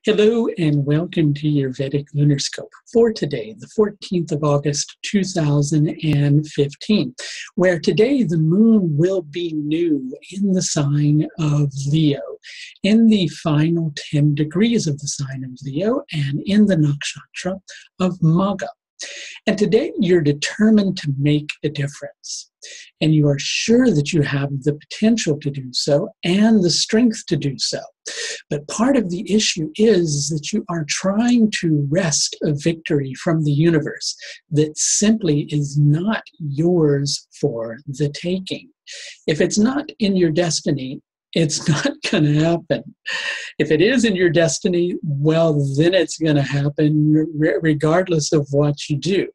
Hello and welcome to your Vedic Lunar Scope for today, the 14th of August, 2015, where today the moon will be new in the sign of Leo, in the final 10 degrees of the sign of Leo, and in the nakshatra of Magha. And today you're determined to make a difference. And you are sure that you have the potential to do so and the strength to do so. But part of the issue is that you are trying to wrest a victory from the universe that simply is not yours for the taking. If it's not in your destiny, it's not going to happen. If it is in your destiny, well, then it's going to happen regardless of what you do.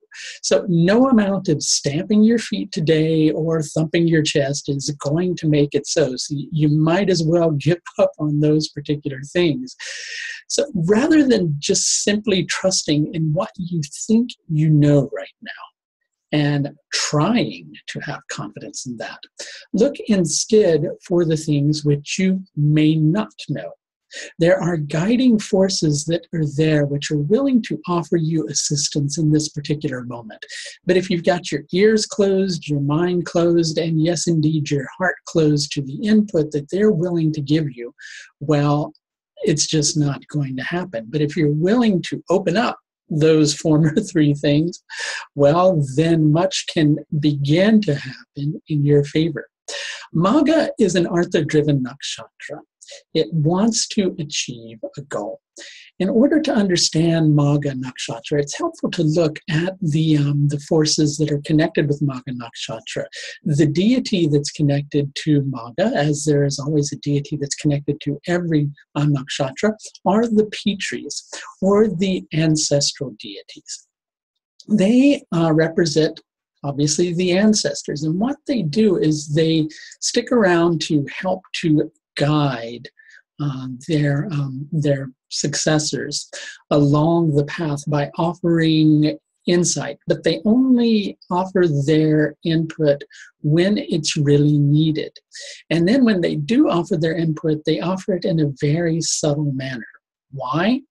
So no amount of stamping your feet today or thumping your chest is going to make it so. So you might as well give up on those particular things. So rather than just simply trusting in what you think you know right now, and trying to have confidence in that, look instead for the things which you may not know. There are guiding forces that are there which are willing to offer you assistance in this particular moment. But if you've got your ears closed, your mind closed, and yes, indeed, your heart closed to the input that they're willing to give you, well, it's just not going to happen. But if you're willing to open up those former three things, well, then much can begin to happen in your favor. Magha is an Artha-driven nakshatra. It wants to achieve a goal. In order to understand Magha nakshatra, it's helpful to look at the forces that are connected with Magha nakshatra. The deity that's connected to Magha, as there is always a deity that's connected to every nakshatra, are the Pitris, or the ancestral deities. They represent obviously the ancestors, and what they do is they stick around to help to guide their successors along the path by offering insight, but they only offer their input when it's really needed. And then when they do offer their input, they offer it in a very subtle manner. Why?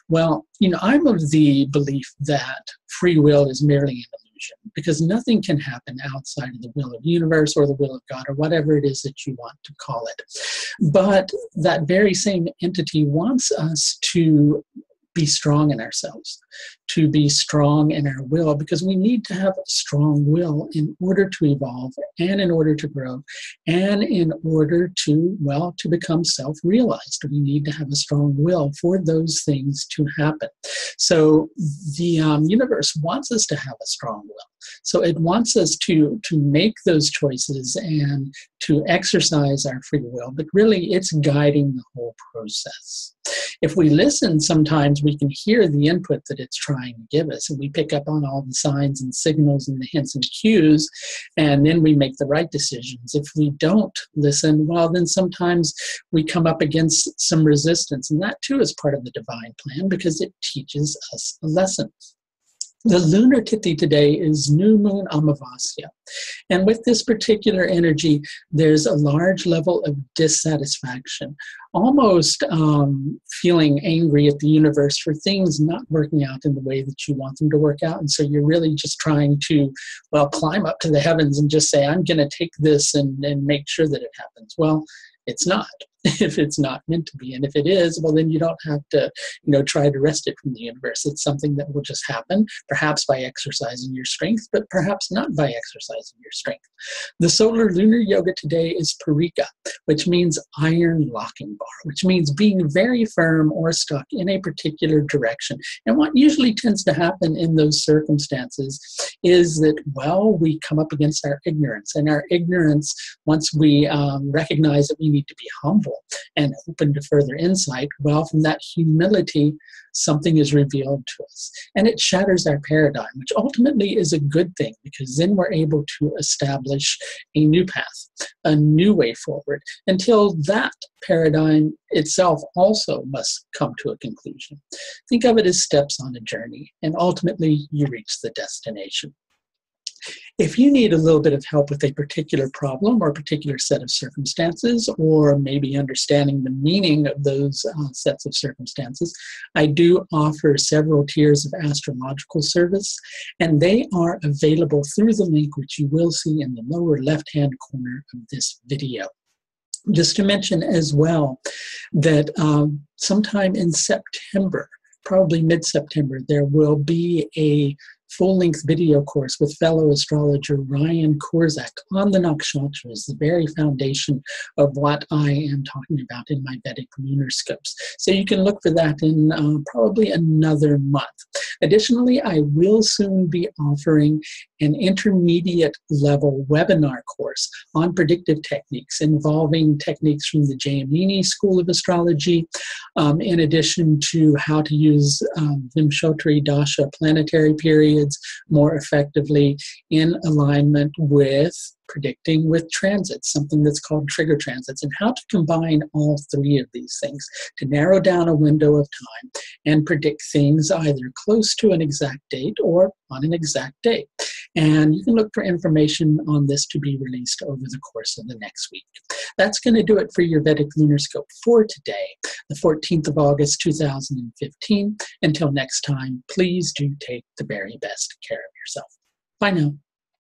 Well, I'm of the belief that free will is merely an illusion, because nothing can happen outside of the will of the universe or the will of God or whatever it is that you want to call it. But that very same entity wants us to be strong in ourselves, to be strong in our will, because we need to have a strong will in order to evolve and in order to grow and in order to, well, to become self-realized. We need to have a strong will for those things to happen. So the universe wants us to have a strong will. So it wants us to make those choices and to exercise our free will, but really it's guiding the whole process. If we listen, sometimes we can hear the input that it's trying to give us, and we pick up on all the signs and signals and the hints and cues, and then we make the right decisions. If we don't listen, well, then sometimes we come up against some resistance, and that too is part of the divine plan because it teaches us a lesson. The lunar tithi today is new moon Amavasya. And with this particular energy, there's a large level of dissatisfaction, almost feeling angry at the universe for things not working out in the way that you want them to work out. And so you're really just trying to, well, climb up to the heavens and just say, I'm going to take this and make sure that it happens. Well, it's not, if it's not meant to be. And if it is, well, then you don't have to, try to wrest it from the universe. It's something that will just happen, perhaps by exercising your strength, but perhaps not by exercising your strength. The solar lunar yoga today is Purva, which means iron locking bar, which means being very firm or stuck in a particular direction. And what usually tends to happen in those circumstances is that, well, we come up against our ignorance. And our ignorance, once we recognize that we need to be humble and open to further insight, well, from that humility, something is revealed to us. And it shatters our paradigm, which ultimately is a good thing, because then we're able to establish a new path, a new way forward, until that paradigm itself also must come to a conclusion. Think of it as steps on a journey, and ultimately you reach the destination. If you need a little bit of help with a particular problem or a particular set of circumstances, or maybe understanding the meaning of those sets of circumstances, I do offer several tiers of astrological service, and they are available through the link which you will see in the lower left-hand corner of this video. Just to mention as well that sometime in September, probably mid-September, there will be a full-length video course with fellow astrologer Ryan Korzak on the nakshatras, the very foundation of what I am talking about in my Vedic Lunar scopes. So you can look for that in probably another month. Additionally, I will soon be offering an intermediate level webinar course on predictive techniques involving techniques from the Jayamini School of Astrology, in addition to how to use Vimshotri Dasha planetary periods more effectively in alignment with predicting with transits, something that's called trigger transits, and how to combine all three of these things to narrow down a window of time and predict things either close to an exact date or on an exact date. And you can look for information on this to be released over the course of the next week. That's going to do it for your Vedic Lunar Scope for today, the 14th of August, 2015. Until next time, please do take the very best care of yourself. Bye now.